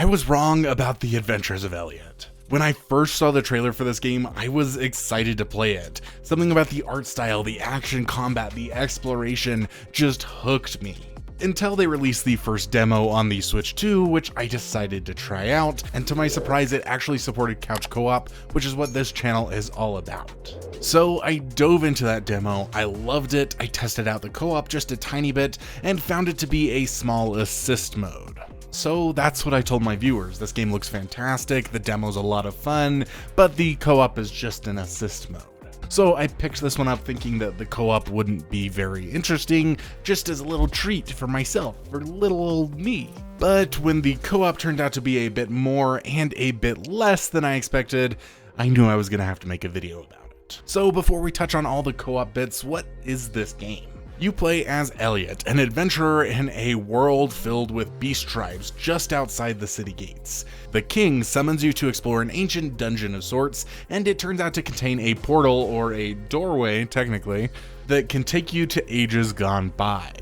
I was wrong about the Adventures of Elliot. When I first saw the trailer for this game, I was excited to play it. Something about the art style, the action combat, the exploration just hooked me. Until they released the first demo on the Switch 2, which I decided to try out, and to my surprise it actually supported couch co-op, which is what this channel is all about. So I dove into that demo, I loved it, I tested out the co-op just a tiny bit, and found it to be a small assist mode. So that's what I told my viewers, this game looks fantastic, the demo's a lot of fun, but the co-op is just an assist mode. So I picked this one up thinking that the co-op wouldn't be very interesting, just as a little treat for myself, for little old me. But when the co-op turned out to be a bit more and a bit less than I expected, I knew I was gonna have to make a video about it. So before we touch on all the co-op bits, what is this game? You play as Elliot, an adventurer in a world filled with beast tribes just outside the city gates. The king summons you to explore an ancient dungeon of sorts, and it turns out to contain a portal, or a doorway technically, that can take you to ages gone by.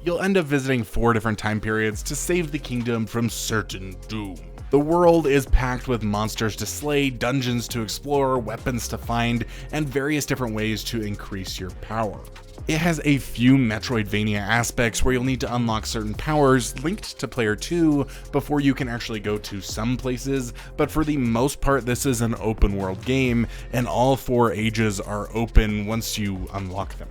You'll end up visiting 4 different time periods to save the kingdom from certain doom. The world is packed with monsters to slay, dungeons to explore, weapons to find, and various different ways to increase your power. It has a few Metroidvania aspects where you'll need to unlock certain powers linked to player 2 before you can actually go to some places, but for the most part this is an open world game, and all 4 ages are open once you unlock them.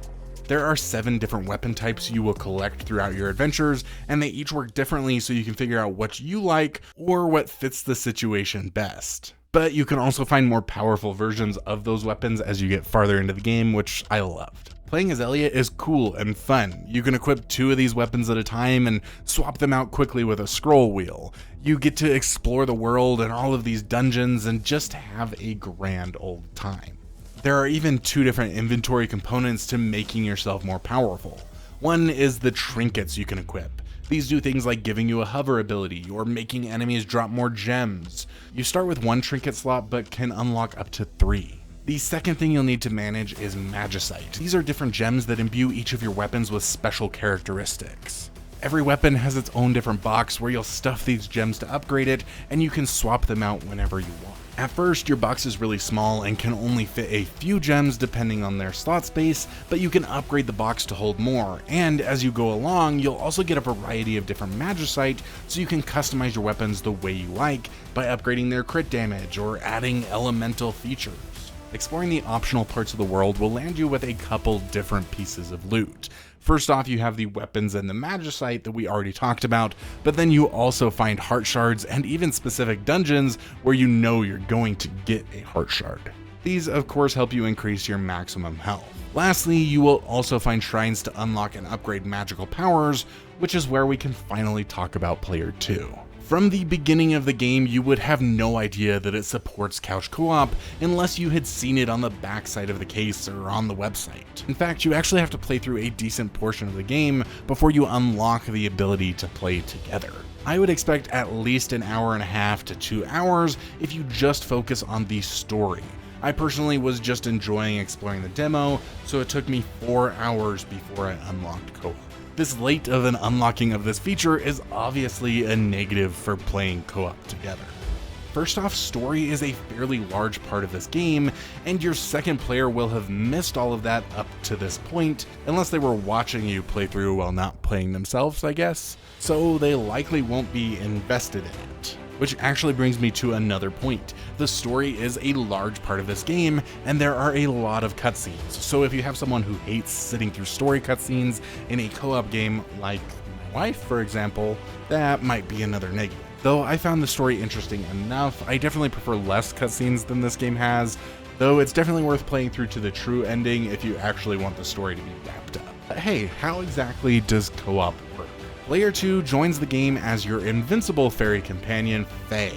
There are 7 different weapon types you will collect throughout your adventures, and they each work differently so you can figure out what you like or what fits the situation best. But you can also find more powerful versions of those weapons as you get farther into the game, which I loved. Playing as Elliot is cool and fun. You can equip 2 of these weapons at a time and swap them out quickly with a scroll wheel. You get to explore the world and all of these dungeons and just have a grand old time. There are even 2 different inventory components to making yourself more powerful. One is the trinkets you can equip. These do things like giving you a hover ability or making enemies drop more gems. You start with 1 trinket slot but can unlock up to 3. The second thing you'll need to manage is magicite. These are different gems that imbue each of your weapons with special characteristics. Every weapon has its own different box where you'll stuff these gems to upgrade it, and you can swap them out whenever you want. At first, your box is really small and can only fit a few gems depending on their slot space, but you can upgrade the box to hold more, and as you go along, you'll also get a variety of different magicite so you can customize your weapons the way you like by upgrading their crit damage or adding elemental features. Exploring the optional parts of the world will land you with a couple different pieces of loot. First off, you have the weapons and the magicite that we already talked about, but then you also find heart shards and even specific dungeons where you know you're going to get a heart shard. These of course help you increase your maximum health. Lastly, you will also find shrines to unlock and upgrade magical powers, which is where we can finally talk about player 2. From the beginning of the game, you would have no idea that it supports couch co-op unless you had seen it on the backside of the case or on the website. In fact, you actually have to play through a decent portion of the game before you unlock the ability to play together. I would expect at least an hour and a half to 2 hours if you just focus on the story. I personally was just enjoying exploring the demo, so it took me 4 hours before I unlocked co-op. This late of an unlocking of this feature is obviously a negative for playing co-op together. First off, story is a fairly large part of this game, and your second player will have missed all of that up to this point, unless they were watching you play through while not playing themselves, I guess. So they likely won't be invested in it. Which actually brings me to another point. The story is a large part of this game, and there are a lot of cutscenes. So if you have someone who hates sitting through story cutscenes in a co-op game like my wife, for example, that might be another negative. Though I found the story interesting enough, I definitely prefer less cutscenes than this game has, though it's definitely worth playing through to the true ending if you actually want the story to be wrapped up. But hey, how exactly does co-op work? Player 2 joins the game as your invincible fairy companion, Faye.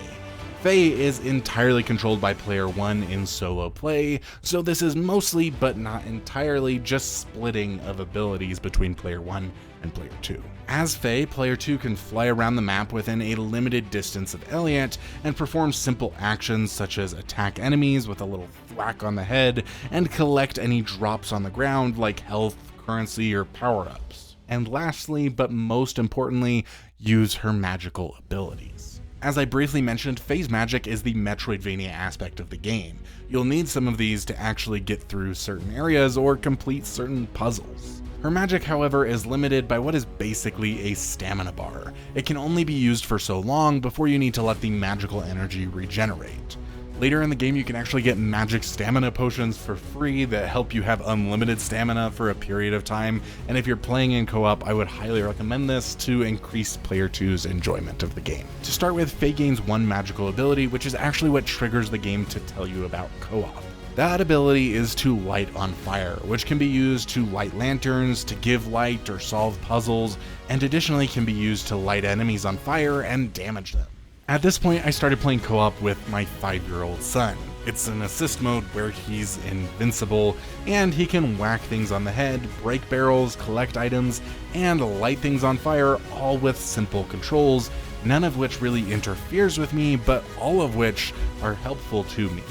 Faye is entirely controlled by player 1 in solo play, so this is mostly, but not entirely, just splitting of abilities between player 1 and player 2. As Faye, player 2 can fly around the map within a limited distance of Elliot and perform simple actions such as attack enemies with a little thwack on the head and collect any drops on the ground like health, currency, or power-ups. And lastly, but most importantly, use her magical abilities. As I briefly mentioned, Faye's magic is the Metroidvania aspect of the game. You'll need some of these to actually get through certain areas or complete certain puzzles. Her magic, however, is limited by what is basically a stamina bar. It can only be used for so long before you need to let the magical energy regenerate. Later in the game, you can actually get magic stamina potions for free that help you have unlimited stamina for a period of time, and if you're playing in co-op, I would highly recommend this to increase player 2's enjoyment of the game. To start with, Faye gains one magical ability, which is actually what triggers the game to tell you about co-op. That ability is to light on fire, which can be used to light lanterns, to give light or solve puzzles, and additionally can be used to light enemies on fire and damage them. At this point, I started playing co-op with my 5-year-old son. It's an assist mode where he's invincible, and he can whack things on the head, break barrels, collect items, and light things on fire, all with simple controls, none of which really interferes with me, but all of which are helpful to me.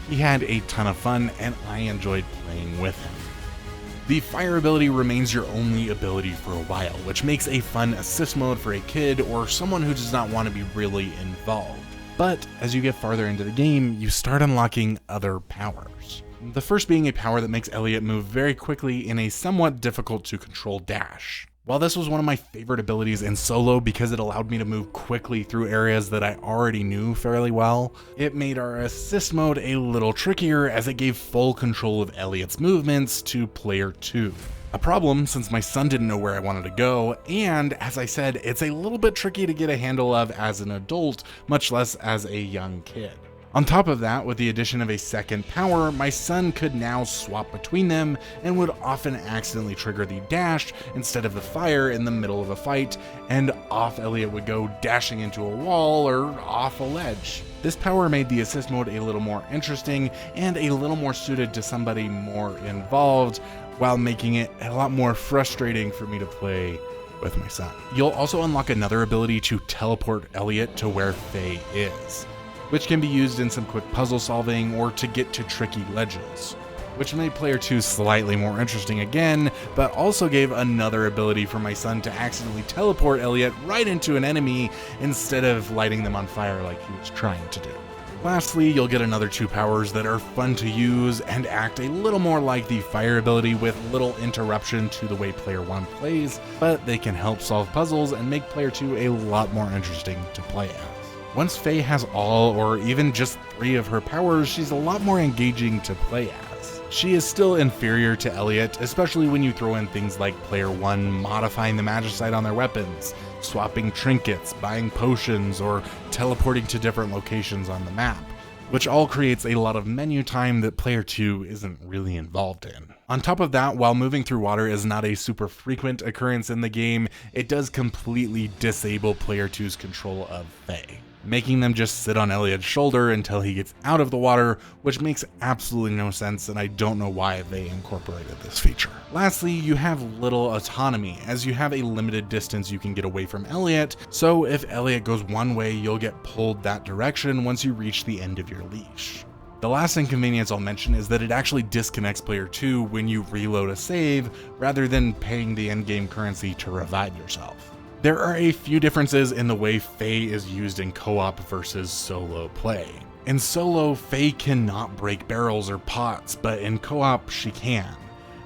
He had a ton of fun, and I enjoyed playing with him. The fire ability remains your only ability for a while, which makes a fun assist mode for a kid or someone who does not want to be really involved. But as you get farther into the game, you start unlocking other powers. The first being a power that makes Elliot move very quickly in a somewhat difficult to control dash. While this was one of my favorite abilities in solo because it allowed me to move quickly through areas that I already knew fairly well, it made our assist mode a little trickier as it gave full control of Elliot's movements to player 2. A problem since my son didn't know where I wanted to go, and as I said, it's a little bit tricky to get a handle of as an adult, much less as a young kid. On top of that, with the addition of a second power, my son could now swap between them and would often accidentally trigger the dash instead of the fire in the middle of a fight, and off Elliot would go dashing into a wall or off a ledge. This power made the assist mode a little more interesting and a little more suited to somebody more involved, while making it a lot more frustrating for me to play with my son. You'll also unlock another ability to teleport Elliot to where Faye is, which can be used in some quick puzzle solving or to get to tricky ledges, which made player 2 slightly more interesting again, but also gave another ability for my son to accidentally teleport Elliot right into an enemy instead of lighting them on fire like he was trying to do. Lastly, you'll get another 2 powers that are fun to use and act a little more like the fire ability with little interruption to the way player 1 plays, but they can help solve puzzles and make player 2 a lot more interesting to play as. Once Faye has all or even just 3 of her powers, she's a lot more engaging to play as. She is still inferior to Elliot, especially when you throw in things like player 1 modifying the magicite on their weapons, swapping trinkets, buying potions, or teleporting to different locations on the map, which all creates a lot of menu time that player 2 isn't really involved in. On top of that, while moving through water is not a super frequent occurrence in the game, it does completely disable player 2's control of Faye, making them just sit on Elliot's shoulder until he gets out of the water, which makes absolutely no sense, and I don't know why they incorporated this feature. Lastly, you have little autonomy, as you have a limited distance you can get away from Elliot, so if Elliot goes one way, you'll get pulled that direction once you reach the end of your leash. The last inconvenience I'll mention is that it actually disconnects player 2 when you reload a save, rather than paying the endgame currency to revive yourself. There are a few differences in the way Faye is used in co-op versus solo play. In solo, Faye cannot break barrels or pots, but in co-op, she can.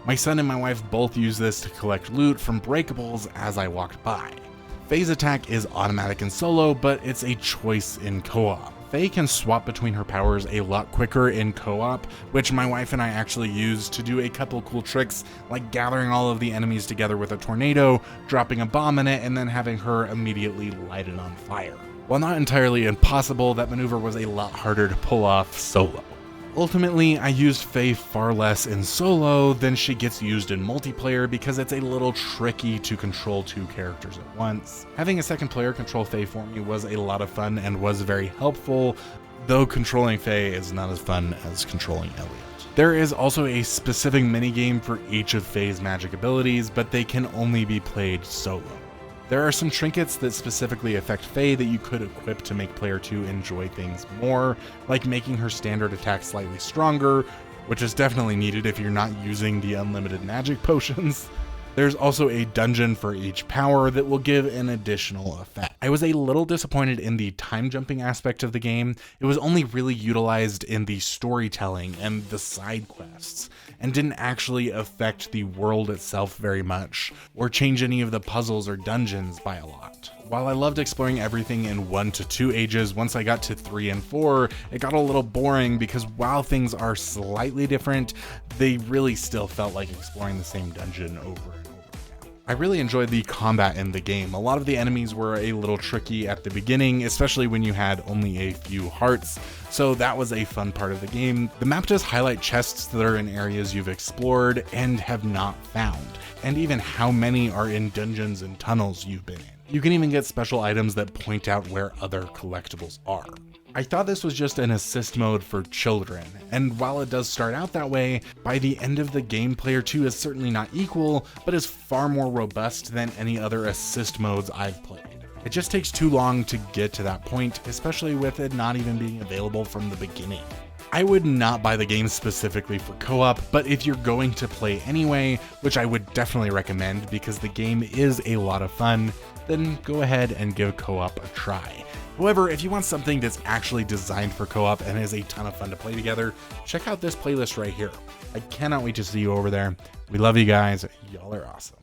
My son and my wife both use this to collect loot from breakables as I walked by. Faye's attack is automatic in solo, but it's a choice in co-op. Faye can swap between her powers a lot quicker in co-op, which my wife and I actually used to do a couple cool tricks, like gathering all of the enemies together with a tornado, dropping a bomb in it, and then having her immediately light it on fire. While not entirely impossible, that maneuver was a lot harder to pull off solo. Ultimately, I used Faye far less in solo than she gets used in multiplayer because it's a little tricky to control 2 characters at once. Having a second player control Faye for me was a lot of fun and was very helpful, though controlling Faye is not as fun as controlling Elliot. There is also a specific minigame for each of Faye's magic abilities, but they can only be played solo. There are some trinkets that specifically affect Faye that you could equip to make player 2 enjoy things more, like making her standard attack slightly stronger, which is definitely needed if you're not using the unlimited magic potions. There's also a dungeon for each power that will give an additional effect. I was a little disappointed in the time jumping aspect of the game. It was only really utilized in the storytelling and the side quests, and didn't actually affect the world itself very much, or change any of the puzzles or dungeons by a lot. While I loved exploring everything in 1 to 2 ages, once I got to 3 and 4, it got a little boring because while things are slightly different, they really still felt like exploring the same dungeon over and over again. I really enjoyed the combat in the game. A lot of the enemies were a little tricky at the beginning, especially when you had only a few hearts, so that was a fun part of the game. The map does highlight chests that are in areas you've explored and have not found, and even how many are in dungeons and tunnels you've been in. You can even get special items that point out where other collectibles are. I thought this was just an assist mode for children, and while it does start out that way, by the end of the game, Player 2 is certainly not equal, but is far more robust than any other assist modes I've played. It just takes too long to get to that point, especially with it not even being available from the beginning. I would not buy the game specifically for co-op, but if you're going to play anyway, which I would definitely recommend because the game is a lot of fun, then go ahead and give co-op a try. However, if you want something that's actually designed for co-op and is a ton of fun to play together, check out this playlist right here. I cannot wait to see you over there. We love you guys. Y'all are awesome.